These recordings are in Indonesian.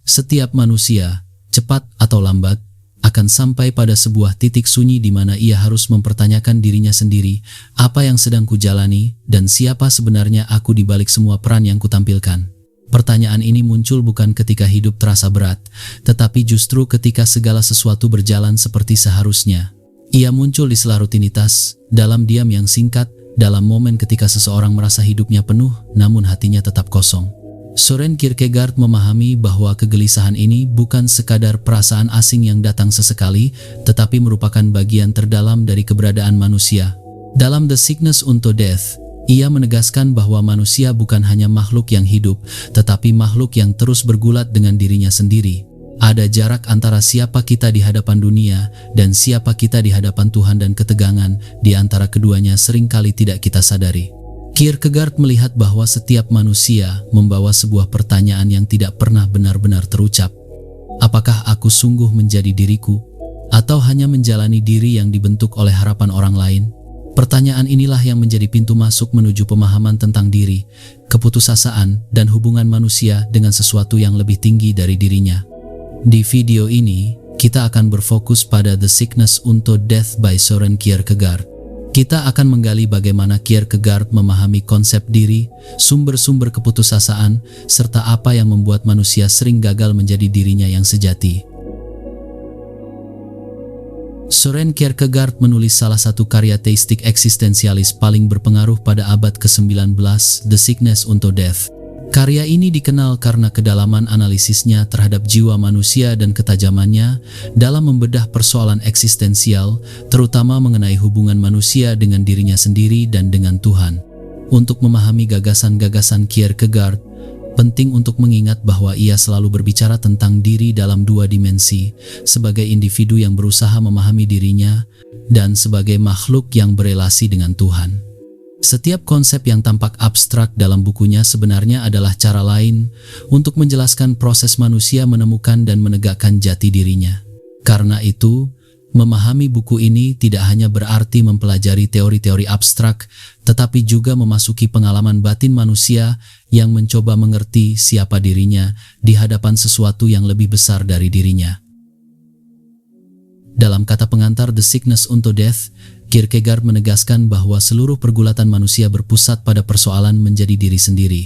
Setiap manusia, cepat atau lambat, akan sampai pada sebuah titik sunyi di mana ia harus mempertanyakan dirinya sendiri, apa yang sedang kujalani, dan siapa sebenarnya aku di balik semua peran yang kutampilkan. Pertanyaan ini muncul bukan ketika hidup terasa berat, tetapi justru ketika segala sesuatu berjalan seperti seharusnya. Ia muncul di sela rutinitas, dalam diam yang singkat, dalam momen ketika seseorang merasa hidupnya penuh, namun hatinya tetap kosong. Søren Kierkegaard memahami bahwa kegelisahan ini bukan sekadar perasaan asing yang datang sesekali, tetapi merupakan bagian terdalam dari keberadaan manusia. Dalam The Sickness Unto Death, ia menegaskan bahwa manusia bukan hanya makhluk yang hidup, tetapi makhluk yang terus bergulat dengan dirinya sendiri. Ada jarak antara siapa kita di hadapan dunia dan siapa kita di hadapan Tuhan, dan ketegangan di antara keduanya seringkali tidak kita sadari. Kierkegaard melihat bahwa setiap manusia membawa sebuah pertanyaan yang tidak pernah benar-benar terucap. Apakah aku sungguh menjadi diriku, atau hanya menjalani diri yang dibentuk oleh harapan orang lain? Pertanyaan inilah yang menjadi pintu masuk menuju pemahaman tentang diri, keputusasaan, dan hubungan manusia dengan sesuatu yang lebih tinggi dari dirinya. Di video ini, kita akan berfokus pada The Sickness Unto Death by Søren Kierkegaard. Kita akan menggali bagaimana Kierkegaard memahami konsep diri, sumber-sumber keputusasaan, serta apa yang membuat manusia sering gagal menjadi dirinya yang sejati. Søren Kierkegaard menulis salah satu karya teistik eksistensialis paling berpengaruh pada abad ke-19, The Sickness Unto Death. Karya ini dikenal karena kedalaman analisisnya terhadap jiwa manusia dan ketajamannya dalam membedah persoalan eksistensial, terutama mengenai hubungan manusia dengan dirinya sendiri dan dengan Tuhan. Untuk memahami gagasan-gagasan Kierkegaard, penting untuk mengingat bahwa ia selalu berbicara tentang diri dalam dua dimensi, sebagai individu yang berusaha memahami dirinya dan sebagai makhluk yang berelasi dengan Tuhan. Setiap konsep yang tampak abstrak dalam bukunya sebenarnya adalah cara lain untuk menjelaskan proses manusia menemukan dan menegakkan jati dirinya. Karena itu, memahami buku ini tidak hanya berarti mempelajari teori-teori abstrak, tetapi juga memasuki pengalaman batin manusia yang mencoba mengerti siapa dirinya di hadapan sesuatu yang lebih besar dari dirinya. Dalam kata pengantar The Sickness Unto Death, Kierkegaard menegaskan bahwa seluruh pergulatan manusia berpusat pada persoalan menjadi diri sendiri.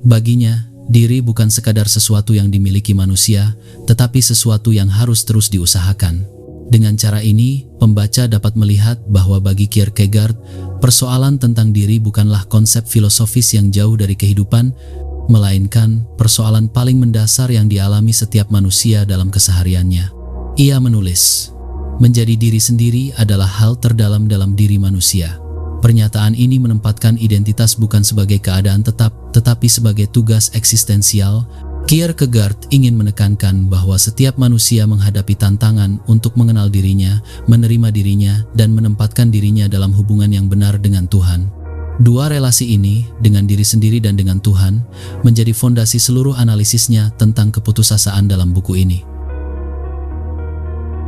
Baginya, diri bukan sekadar sesuatu yang dimiliki manusia, tetapi sesuatu yang harus terus diusahakan. Dengan cara ini, pembaca dapat melihat bahwa bagi Kierkegaard, persoalan tentang diri bukanlah konsep filosofis yang jauh dari kehidupan, melainkan persoalan paling mendasar yang dialami setiap manusia dalam kesehariannya. Ia menulis, menjadi diri sendiri adalah hal terdalam dalam diri manusia. Pernyataan ini menempatkan identitas bukan sebagai keadaan tetap, tetapi sebagai tugas eksistensial. Kierkegaard ingin menekankan bahwa setiap manusia menghadapi tantangan untuk mengenal dirinya, menerima dirinya, dan menempatkan dirinya dalam hubungan yang benar dengan Tuhan. Dua relasi ini, dengan diri sendiri dan dengan Tuhan, menjadi fondasi seluruh analisisnya tentang keputusasaan dalam buku ini.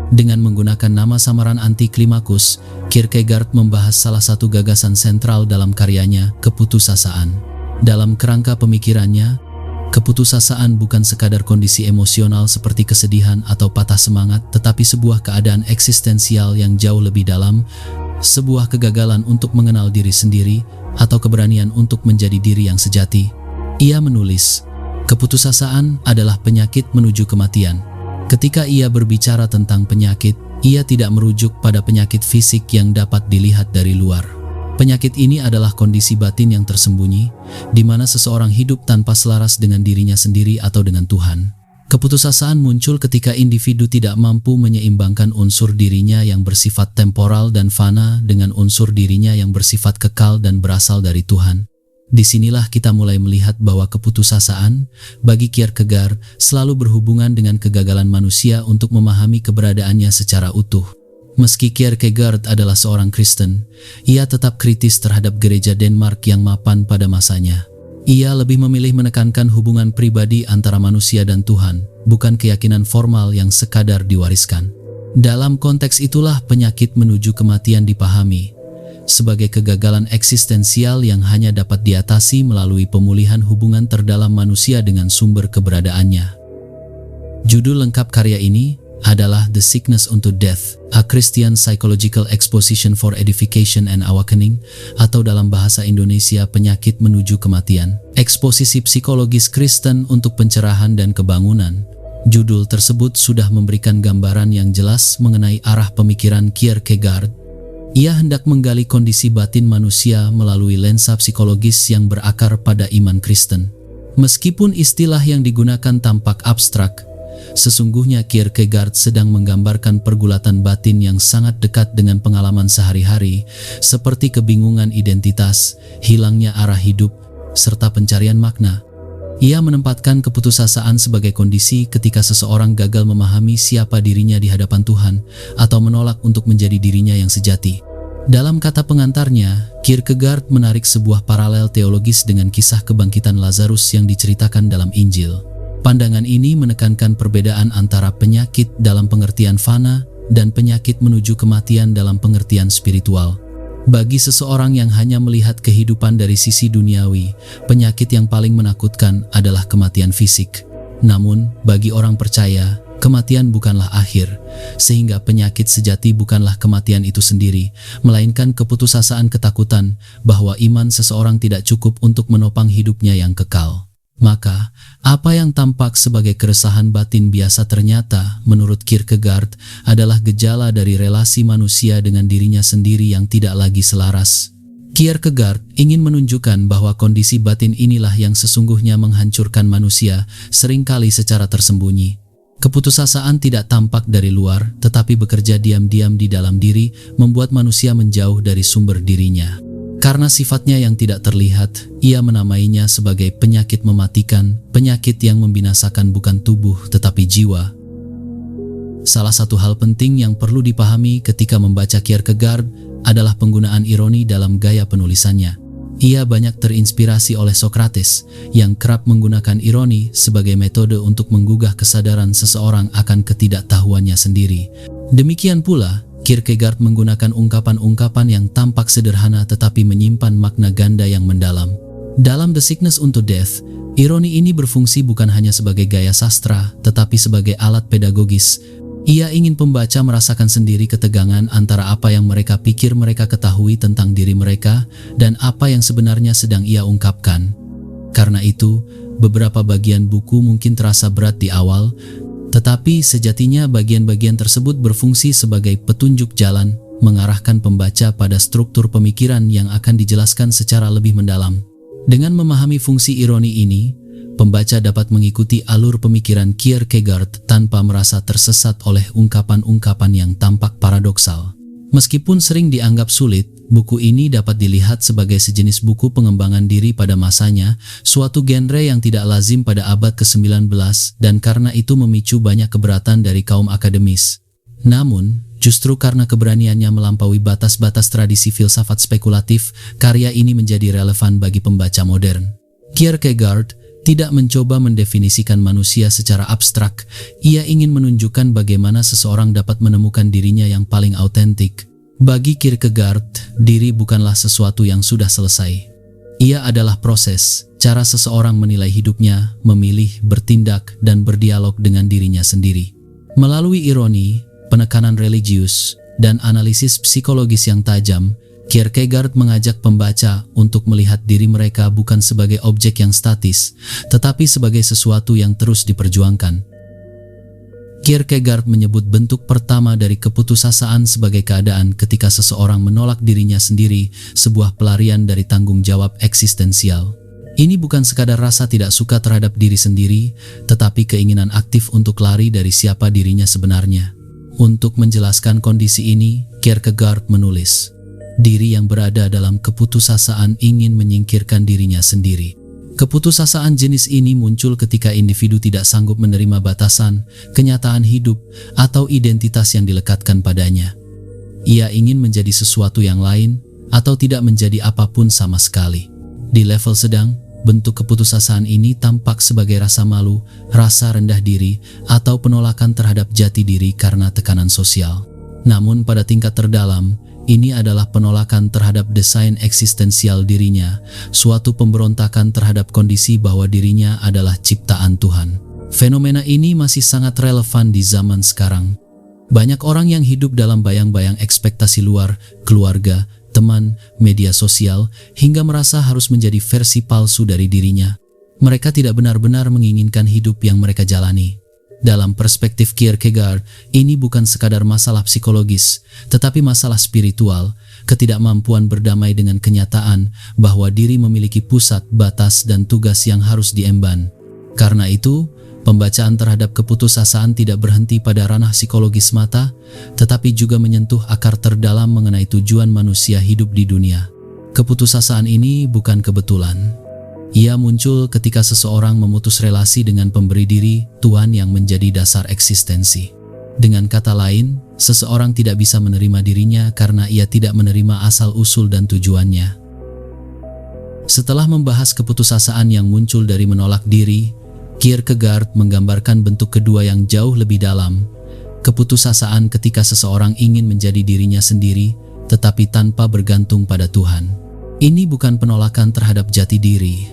Dengan menggunakan nama samaran anti-klimakus, Kierkegaard membahas salah satu gagasan sentral dalam karyanya, keputusasaan. Dalam kerangka pemikirannya, keputusasaan bukan sekadar kondisi emosional seperti kesedihan atau patah semangat, tetapi sebuah keadaan eksistensial yang jauh lebih dalam, sebuah kegagalan untuk mengenal diri sendiri, atau keberanian untuk menjadi diri yang sejati. Ia menulis, keputusasaan adalah penyakit menuju kematian. Ketika ia berbicara tentang penyakit, ia tidak merujuk pada penyakit fisik yang dapat dilihat dari luar. Penyakit ini adalah kondisi batin yang tersembunyi, di mana seseorang hidup tanpa selaras dengan dirinya sendiri atau dengan Tuhan. Keputusasaan muncul ketika individu tidak mampu menyeimbangkan unsur dirinya yang bersifat temporal dan fana dengan unsur dirinya yang bersifat kekal dan berasal dari Tuhan. Disinilah kita mulai melihat bahwa keputusasaan, bagi Kierkegaard, selalu berhubungan dengan kegagalan manusia untuk memahami keberadaannya secara utuh. Meski Kierkegaard adalah seorang Kristen, ia tetap kritis terhadap gereja Denmark yang mapan pada masanya. Ia lebih memilih menekankan hubungan pribadi antara manusia dan Tuhan, bukan keyakinan formal yang sekadar diwariskan. Dalam konteks itulah penyakit menuju kematian dipahami sebagai kegagalan eksistensial yang hanya dapat diatasi melalui pemulihan hubungan terdalam manusia dengan sumber keberadaannya. Judul lengkap karya ini adalah The Sickness Unto Death, A Christian Psychological Exposition for Edification and Awakening, atau dalam bahasa Indonesia Penyakit Menuju Kematian, Eksposisi Psikologis Kristen untuk Pencerahan dan Kebangunan. Judul tersebut sudah memberikan gambaran yang jelas mengenai arah pemikiran Kierkegaard. Ia hendak menggali kondisi batin manusia melalui lensa psikologis yang berakar pada iman Kristen. Meskipun istilah yang digunakan tampak abstrak, sesungguhnya Kierkegaard sedang menggambarkan pergulatan batin yang sangat dekat dengan pengalaman sehari-hari, seperti kebingungan identitas, hilangnya arah hidup, serta pencarian makna. Ia menempatkan keputusasaan sebagai kondisi ketika seseorang gagal memahami siapa dirinya di hadapan Tuhan atau menolak untuk menjadi dirinya yang sejati. Dalam kata pengantarnya, Kierkegaard menarik sebuah paralel teologis dengan kisah kebangkitan Lazarus yang diceritakan dalam Injil. Pandangan ini menekankan perbedaan antara penyakit dalam pengertian fana dan penyakit menuju kematian dalam pengertian spiritual. Bagi seseorang yang hanya melihat kehidupan dari sisi duniawi, penyakit yang paling menakutkan adalah kematian fisik. Namun, bagi orang percaya, kematian bukanlah akhir, sehingga penyakit sejati bukanlah kematian itu sendiri, melainkan keputusasaan ketakutan bahwa iman seseorang tidak cukup untuk menopang hidupnya yang kekal. Maka, apa yang tampak sebagai keresahan batin biasa ternyata, menurut Kierkegaard, adalah gejala dari relasi manusia dengan dirinya sendiri yang tidak lagi selaras. Kierkegaard ingin menunjukkan bahwa kondisi batin inilah yang sesungguhnya menghancurkan manusia, seringkali secara tersembunyi. Keputusasaan tidak tampak dari luar, tetapi bekerja diam-diam di dalam diri, membuat manusia menjauh dari sumber dirinya. Karena sifatnya yang tidak terlihat, ia menamainya sebagai penyakit mematikan, penyakit yang membinasakan bukan tubuh tetapi jiwa. Salah satu hal penting yang perlu dipahami ketika membaca Kierkegaard adalah penggunaan ironi dalam gaya penulisannya. Ia banyak terinspirasi oleh Socrates, yang kerap menggunakan ironi sebagai metode untuk menggugah kesadaran seseorang akan ketidaktahuannya sendiri. Demikian pula, Kierkegaard menggunakan ungkapan-ungkapan yang tampak sederhana tetapi menyimpan makna ganda yang mendalam. Dalam The Sickness Unto Death, ironi ini berfungsi bukan hanya sebagai gaya sastra, tetapi sebagai alat pedagogis. Ia ingin pembaca merasakan sendiri ketegangan antara apa yang mereka pikir mereka ketahui tentang diri mereka dan apa yang sebenarnya sedang ia ungkapkan. Karena itu, beberapa bagian buku mungkin terasa berat di awal, tetapi sejatinya bagian-bagian tersebut berfungsi sebagai petunjuk jalan, mengarahkan pembaca pada struktur pemikiran yang akan dijelaskan secara lebih mendalam. Dengan memahami fungsi ironi ini, pembaca dapat mengikuti alur pemikiran Kierkegaard tanpa merasa tersesat oleh ungkapan-ungkapan yang tampak paradoksal. Meskipun sering dianggap sulit, buku ini dapat dilihat sebagai sejenis buku pengembangan diri pada masanya, suatu genre yang tidak lazim pada abad ke-19 dan karena itu memicu banyak keberatan dari kaum akademis. Namun, justru karena keberaniannya melampaui batas-batas tradisi filsafat spekulatif, karya ini menjadi relevan bagi pembaca modern. Kierkegaard tidak mencoba mendefinisikan manusia secara abstrak. Ia ingin menunjukkan bagaimana seseorang dapat menemukan dirinya yang paling autentik. Bagi Kierkegaard, diri bukanlah sesuatu yang sudah selesai. Ia adalah proses, cara seseorang menilai hidupnya, memilih, bertindak, dan berdialog dengan dirinya sendiri. Melalui ironi, penekanan religius, dan analisis psikologis yang tajam, Kierkegaard mengajak pembaca untuk melihat diri mereka bukan sebagai objek yang statis, tetapi sebagai sesuatu yang terus diperjuangkan. Kierkegaard menyebut bentuk pertama dari keputusasaan sebagai keadaan ketika seseorang menolak dirinya sendiri, sebuah pelarian dari tanggung jawab eksistensial. Ini bukan sekadar rasa tidak suka terhadap diri sendiri, tetapi keinginan aktif untuk lari dari siapa dirinya sebenarnya. Untuk menjelaskan kondisi ini, Kierkegaard menulis, diri yang berada dalam keputusasaan ingin menyingkirkan dirinya sendiri. Keputusasaan jenis ini muncul ketika individu tidak sanggup menerima batasan, kenyataan hidup, atau identitas yang dilekatkan padanya. Ia ingin menjadi sesuatu yang lain, atau tidak menjadi apapun sama sekali. Di level sedang, bentuk keputusasaan ini tampak sebagai rasa malu, rasa rendah diri, atau penolakan terhadap jati diri karena tekanan sosial. Namun pada tingkat terdalam, ini adalah penolakan terhadap desain eksistensial dirinya, suatu pemberontakan terhadap kondisi bahwa dirinya adalah ciptaan Tuhan. Fenomena ini masih sangat relevan di zaman sekarang. Banyak orang yang hidup dalam bayang-bayang ekspektasi luar, keluarga, teman, media sosial, hingga merasa harus menjadi versi palsu dari dirinya. Mereka tidak benar-benar menginginkan hidup yang mereka jalani. Dalam perspektif Kierkegaard, ini bukan sekadar masalah psikologis, tetapi masalah spiritual, ketidakmampuan berdamai dengan kenyataan bahwa diri memiliki pusat, batas, dan tugas yang harus diemban. Karena itu, pembacaan terhadap keputusasaan tidak berhenti pada ranah psikologis semata, tetapi juga menyentuh akar terdalam mengenai tujuan manusia hidup di dunia. Keputusasaan ini bukan kebetulan. Ia muncul ketika seseorang memutus relasi dengan pemberi diri, Tuhan yang menjadi dasar eksistensi. Dengan kata lain, seseorang tidak bisa menerima dirinya karena ia tidak menerima asal-usul dan tujuannya. Setelah membahas keputusasaan yang muncul dari menolak diri, Kierkegaard menggambarkan bentuk kedua yang jauh lebih dalam, keputusasaan ketika seseorang ingin menjadi dirinya sendiri, tetapi tanpa bergantung pada Tuhan. Ini bukan penolakan terhadap jati diri,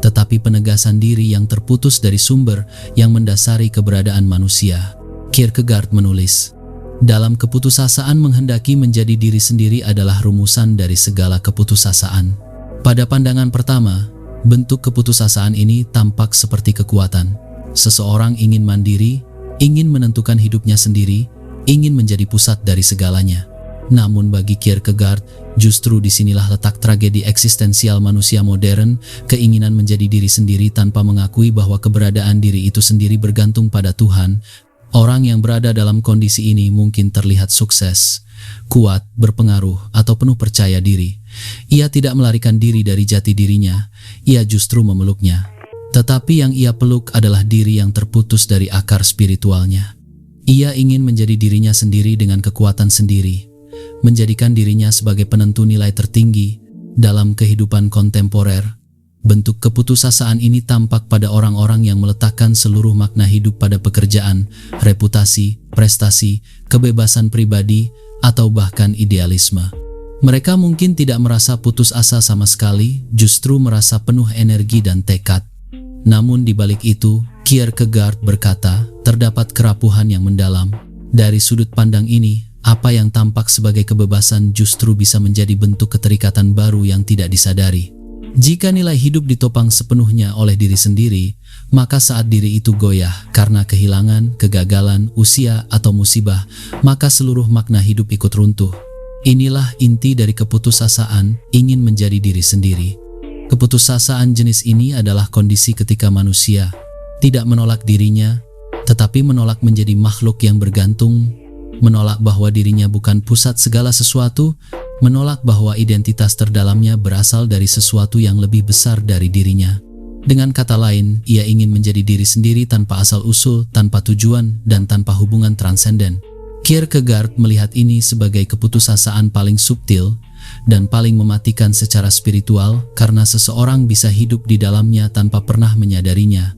tetapi penegasan diri yang terputus dari sumber yang mendasari keberadaan manusia. Kierkegaard menulis, dalam keputusasaan menghendaki menjadi diri sendiri adalah rumusan dari segala keputusasaan. Pada pandangan pertama, bentuk keputusasaan ini tampak seperti kekuatan. Seseorang ingin mandiri, ingin menentukan hidupnya sendiri, ingin menjadi pusat dari segalanya. Namun bagi Kierkegaard, justru disinilah letak tragedi eksistensial manusia modern, keinginan menjadi diri sendiri tanpa mengakui bahwa keberadaan diri itu sendiri bergantung pada Tuhan. Orang yang berada dalam kondisi ini mungkin terlihat sukses, kuat, berpengaruh, atau penuh percaya diri. Ia tidak melarikan diri dari jati dirinya, ia justru memeluknya. Tetapi yang ia peluk adalah diri yang terputus dari akar spiritualnya. Ia ingin menjadi dirinya sendiri dengan kekuatan sendiri, menjadikan dirinya sebagai penentu nilai tertinggi dalam kehidupan kontemporer. Bentuk keputusasaan ini tampak pada orang-orang yang meletakkan seluruh makna hidup pada pekerjaan, reputasi, prestasi, kebebasan pribadi, atau bahkan idealisme. Mereka mungkin tidak merasa putus asa sama sekali, justru merasa penuh energi dan tekad. Namun di balik itu, Kierkegaard berkata, terdapat kerapuhan yang mendalam. Dari sudut pandang ini, apa yang tampak sebagai kebebasan justru bisa menjadi bentuk keterikatan baru yang tidak disadari. Jika nilai hidup ditopang sepenuhnya oleh diri sendiri, maka saat diri itu goyah karena kehilangan, kegagalan, usia, atau musibah, maka seluruh makna hidup ikut runtuh. Inilah inti dari keputusasaan, ingin menjadi diri sendiri. Keputusasaan jenis ini adalah kondisi ketika manusia tidak menolak dirinya, tetapi menolak menjadi makhluk yang bergantung, menolak bahwa dirinya bukan pusat segala sesuatu, menolak bahwa identitas terdalamnya berasal dari sesuatu yang lebih besar dari dirinya. Dengan kata lain, ia ingin menjadi diri sendiri tanpa asal-usul, tanpa tujuan, dan tanpa hubungan transenden. Kierkegaard melihat ini sebagai keputusasaan paling subtil dan paling mematikan secara spiritual karena seseorang bisa hidup di dalamnya tanpa pernah menyadarinya.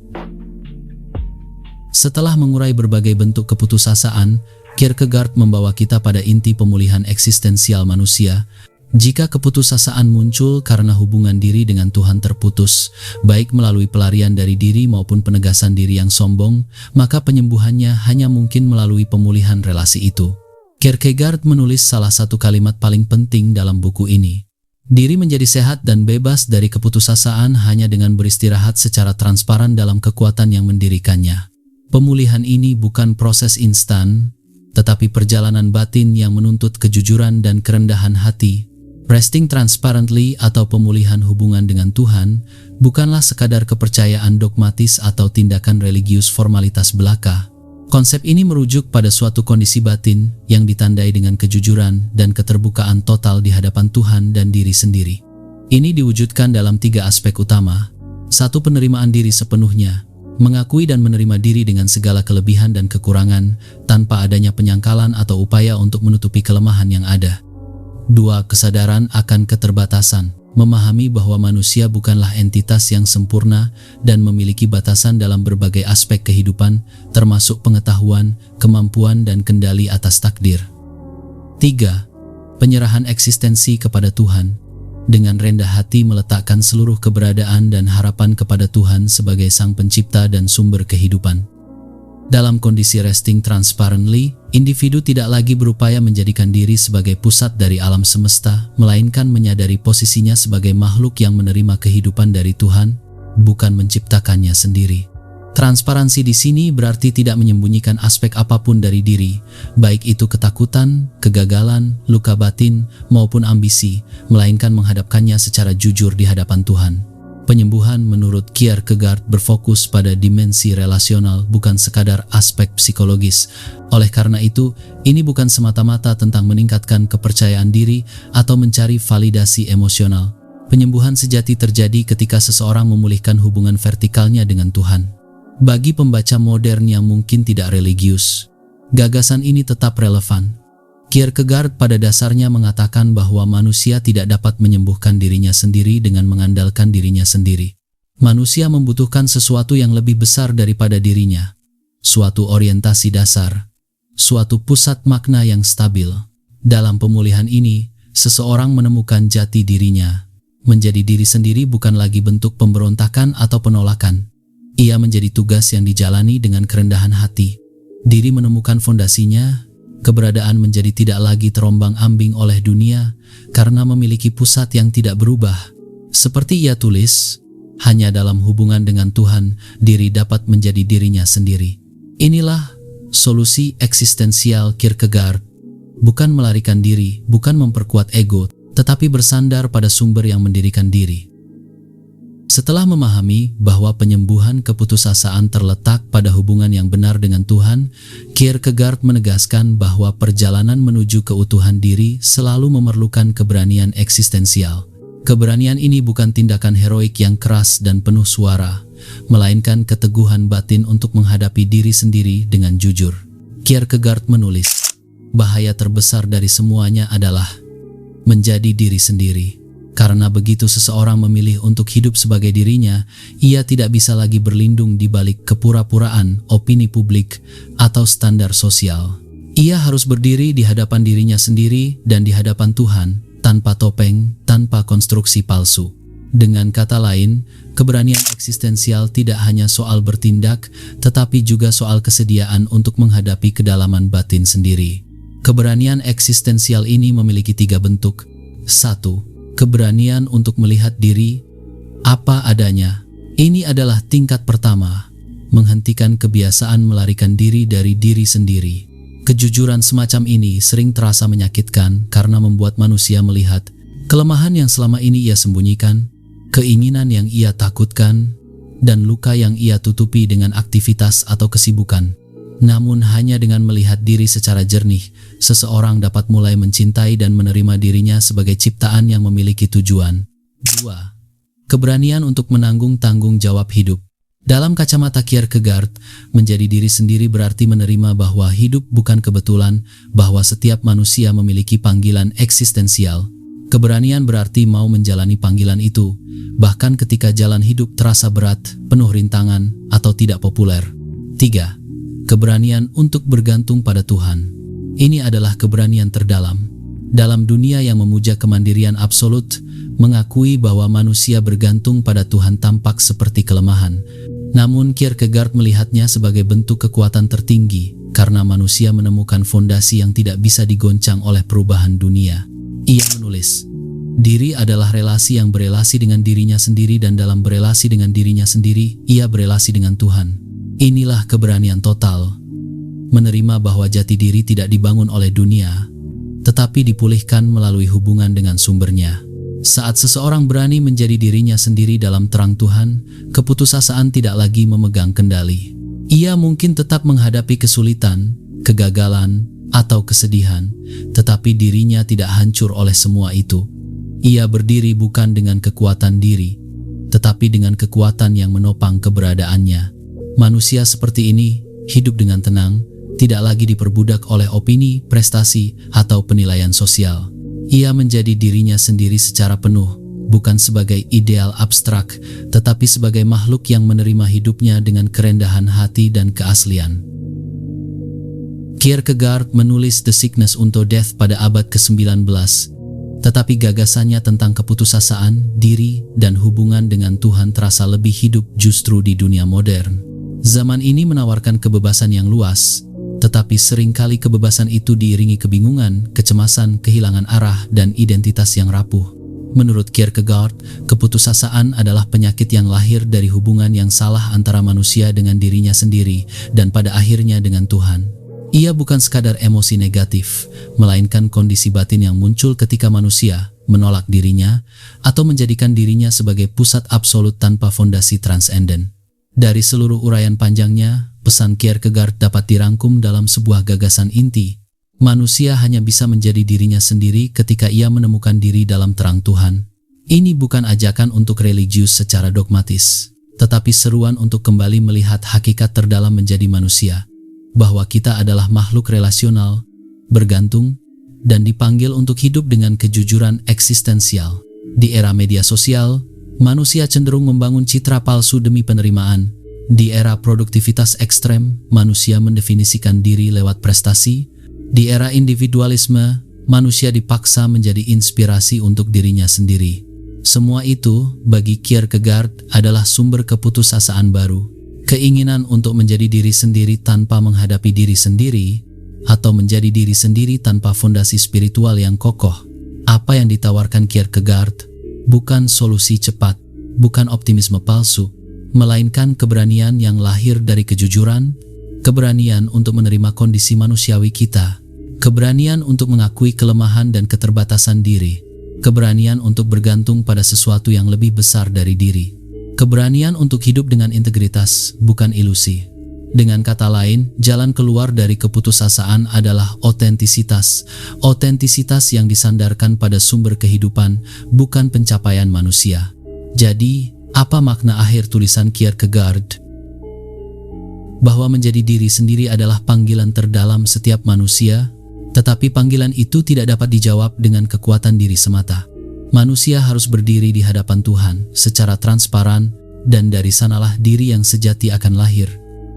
Setelah mengurai berbagai bentuk keputusasaan, Kierkegaard membawa kita pada inti pemulihan eksistensial manusia. Jika keputusasaan muncul karena hubungan diri dengan Tuhan terputus, baik melalui pelarian dari diri maupun penegasan diri yang sombong, maka penyembuhannya hanya mungkin melalui pemulihan relasi itu. Kierkegaard menulis salah satu kalimat paling penting dalam buku ini. Diri menjadi sehat dan bebas dari keputusasaan hanya dengan beristirahat secara transparan dalam kekuatan yang mendirikannya. Pemulihan ini bukan proses instan, tetapi perjalanan batin yang menuntut kejujuran dan kerendahan hati. Resting transparently atau pemulihan hubungan dengan Tuhan bukanlah sekadar kepercayaan dogmatis atau tindakan religius formalitas belaka. Konsep ini merujuk pada suatu kondisi batin yang ditandai dengan kejujuran dan keterbukaan total di hadapan Tuhan dan diri sendiri. Ini diwujudkan dalam 3 aspek utama. 1. Penerimaan diri sepenuhnya. Mengakui dan menerima diri dengan segala kelebihan dan kekurangan, tanpa adanya penyangkalan atau upaya untuk menutupi kelemahan yang ada. 2. Kesadaran akan keterbatasan. Memahami bahwa manusia bukanlah entitas yang sempurna dan memiliki batasan dalam berbagai aspek kehidupan, termasuk pengetahuan, kemampuan, dan kendali atas takdir. 3. Penyerahan eksistensi kepada Tuhan. dengan rendah hati meletakkan seluruh keberadaan dan harapan kepada Tuhan sebagai Sang Pencipta dan sumber kehidupan. Dalam kondisi resting transparently, individu tidak lagi berupaya menjadikan diri sebagai pusat dari alam semesta, melainkan menyadari posisinya sebagai makhluk yang menerima kehidupan dari Tuhan, bukan menciptakannya sendiri. Transparansi di sini berarti tidak menyembunyikan aspek apapun dari diri, baik itu ketakutan, kegagalan, luka batin, maupun ambisi, melainkan menghadapkannya secara jujur di hadapan Tuhan. Penyembuhan menurut Kierkegaard berfokus pada dimensi relasional, bukan sekadar aspek psikologis. Oleh karena itu, ini bukan semata-mata tentang meningkatkan kepercayaan diri atau mencari validasi emosional. Penyembuhan sejati terjadi ketika seseorang memulihkan hubungan vertikalnya dengan Tuhan. Bagi pembaca modern yang mungkin tidak religius, gagasan ini tetap relevan. Kierkegaard pada dasarnya mengatakan bahwa manusia tidak dapat menyembuhkan dirinya sendiri dengan mengandalkan dirinya sendiri. Manusia membutuhkan sesuatu yang lebih besar daripada dirinya, suatu orientasi dasar, suatu pusat makna yang stabil. Dalam pemulihan ini, seseorang menemukan jati dirinya. Menjadi diri sendiri bukan lagi bentuk pemberontakan atau penolakan. Ia menjadi tugas yang dijalani dengan kerendahan hati. Diri menemukan fondasinya, keberadaan menjadi tidak lagi terombang-ambing oleh dunia karena memiliki pusat yang tidak berubah. Seperti ia tulis, hanya dalam hubungan dengan Tuhan, diri dapat menjadi dirinya sendiri. Inilah solusi eksistensial Kierkegaard. Bukan melarikan diri, bukan memperkuat ego, tetapi bersandar pada sumber yang mendirikan diri. Setelah memahami bahwa penyembuhan keputusasaan terletak pada hubungan yang benar dengan Tuhan, Kierkegaard menegaskan bahwa perjalanan menuju keutuhan diri selalu memerlukan keberanian eksistensial. Keberanian ini bukan tindakan heroik yang keras dan penuh suara, melainkan keteguhan batin untuk menghadapi diri sendiri dengan jujur. Kierkegaard menulis, bahaya terbesar dari semuanya adalah menjadi diri sendiri. Karena begitu seseorang memilih untuk hidup sebagai dirinya, ia tidak bisa lagi berlindung di balik kepura-puraan, opini publik, atau standar sosial. Ia harus berdiri di hadapan dirinya sendiri dan di hadapan Tuhan, tanpa topeng, tanpa konstruksi palsu. Dengan kata lain, keberanian eksistensial tidak hanya soal bertindak, tetapi juga soal kesediaan untuk menghadapi kedalaman batin sendiri. Keberanian eksistensial ini memiliki 3 bentuk. 1. Keberanian untuk melihat diri apa adanya. Ini adalah tingkat pertama, menghentikan kebiasaan melarikan diri dari diri sendiri. Kejujuran semacam ini sering terasa menyakitkan karena membuat manusia melihat kelemahan yang selama ini ia sembunyikan, keinginan yang ia takutkan, dan luka yang ia tutupi dengan aktivitas atau kesibukan. Namun hanya dengan melihat diri secara jernih, seseorang dapat mulai mencintai dan menerima dirinya sebagai ciptaan yang memiliki tujuan. 2. Keberanian untuk menanggung tanggung jawab hidup. Dalam kacamata Kierkegaard, menjadi diri sendiri berarti menerima bahwa hidup bukan kebetulan, bahwa setiap manusia memiliki panggilan eksistensial. Keberanian berarti mau menjalani panggilan itu, bahkan ketika jalan hidup terasa berat, penuh rintangan, atau tidak populer. 3. Keberanian untuk bergantung pada Tuhan. Ini adalah keberanian terdalam. Dalam dunia yang memuja kemandirian absolut, mengakui bahwa manusia bergantung pada Tuhan tampak seperti kelemahan. Namun Kierkegaard melihatnya sebagai bentuk kekuatan tertinggi, karena manusia menemukan fondasi yang tidak bisa digoncang oleh perubahan dunia. Ia menulis, diri adalah relasi yang berelasi dengan dirinya sendiri, dan dalam berelasi dengan dirinya sendiri, ia berelasi dengan Tuhan. Inilah keberanian total, menerima bahwa jati diri tidak dibangun oleh dunia, tetapi dipulihkan melalui hubungan dengan sumbernya. Saat seseorang berani menjadi dirinya sendiri dalam terang Tuhan, keputusasaan tidak lagi memegang kendali. Ia mungkin tetap menghadapi kesulitan, kegagalan, atau kesedihan, tetapi dirinya tidak hancur oleh semua itu. Ia berdiri bukan dengan kekuatan diri, tetapi dengan kekuatan yang menopang keberadaannya. Manusia seperti ini hidup dengan tenang, tidak lagi diperbudak oleh opini, prestasi, atau penilaian sosial. Ia menjadi dirinya sendiri secara penuh, bukan sebagai ideal abstrak, tetapi sebagai makhluk yang menerima hidupnya dengan kerendahan hati dan keaslian. Kierkegaard menulis The Sickness Unto Death pada abad ke-19. tetapi gagasannya tentang keputusasaan, diri, dan hubungan dengan Tuhan terasa lebih hidup justru di dunia modern. Zaman ini menawarkan kebebasan yang luas, tetapi seringkali kebebasan itu diiringi kebingungan, kecemasan, kehilangan arah, dan identitas yang rapuh. Menurut Kierkegaard, keputusasaan adalah penyakit yang lahir dari hubungan yang salah antara manusia dengan dirinya sendiri dan pada akhirnya dengan Tuhan. Ia bukan sekadar emosi negatif, melainkan kondisi batin yang muncul ketika manusia menolak dirinya atau menjadikan dirinya sebagai pusat absolut tanpa fondasi transenden. Dari seluruh uraian panjangnya, pesan Kierkegaard dapat dirangkum dalam sebuah gagasan inti. Manusia hanya bisa menjadi dirinya sendiri ketika ia menemukan diri dalam terang Tuhan. Ini bukan ajakan untuk religius secara dogmatis, tetapi seruan untuk kembali melihat hakikat terdalam menjadi manusia, bahwa kita adalah makhluk relasional, bergantung, dan dipanggil untuk hidup dengan kejujuran eksistensial. Di era media sosial, manusia cenderung membangun citra palsu demi penerimaan. Di era produktivitas ekstrem, manusia mendefinisikan diri lewat prestasi. Di era individualisme, manusia dipaksa menjadi inspirasi untuk dirinya sendiri. Semua itu, bagi Kierkegaard, adalah sumber keputusasaan baru. Keinginan untuk menjadi diri sendiri tanpa menghadapi diri sendiri, atau menjadi diri sendiri tanpa fondasi spiritual yang kokoh. Apa yang ditawarkan Kierkegaard bukan solusi cepat, bukan optimisme palsu, melainkan keberanian yang lahir dari kejujuran, keberanian untuk menerima kondisi manusiawi kita, keberanian untuk mengakui kelemahan dan keterbatasan diri, keberanian untuk bergantung pada sesuatu yang lebih besar dari diri, keberanian untuk hidup dengan integritas, bukan ilusi. Dengan kata lain, jalan keluar dari keputusasaan adalah otentisitas. Otentisitas yang disandarkan pada sumber kehidupan, bukan pencapaian manusia. Jadi, apa makna akhir tulisan Kierkegaard? Bahwa menjadi diri sendiri adalah panggilan terdalam setiap manusia, tetapi panggilan itu tidak dapat dijawab dengan kekuatan diri semata. Manusia harus berdiri di hadapan Tuhan secara transparan, dan dari sanalah diri yang sejati akan lahir.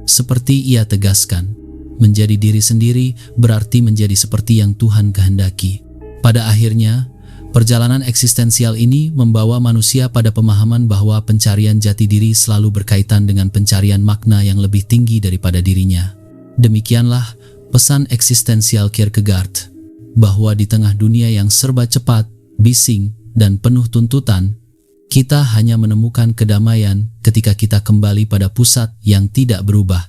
Seperti ia tegaskan, menjadi diri sendiri berarti menjadi seperti yang Tuhan kehendaki. Pada akhirnya, perjalanan eksistensial ini membawa manusia pada pemahaman bahwa pencarian jati diri selalu berkaitan dengan pencarian makna yang lebih tinggi daripada dirinya. Demikianlah pesan eksistensial Kierkegaard, bahwa di tengah dunia yang serba cepat, bising, dan penuh tuntutan, kita hanya menemukan kedamaian ketika kita kembali pada pusat yang tidak berubah,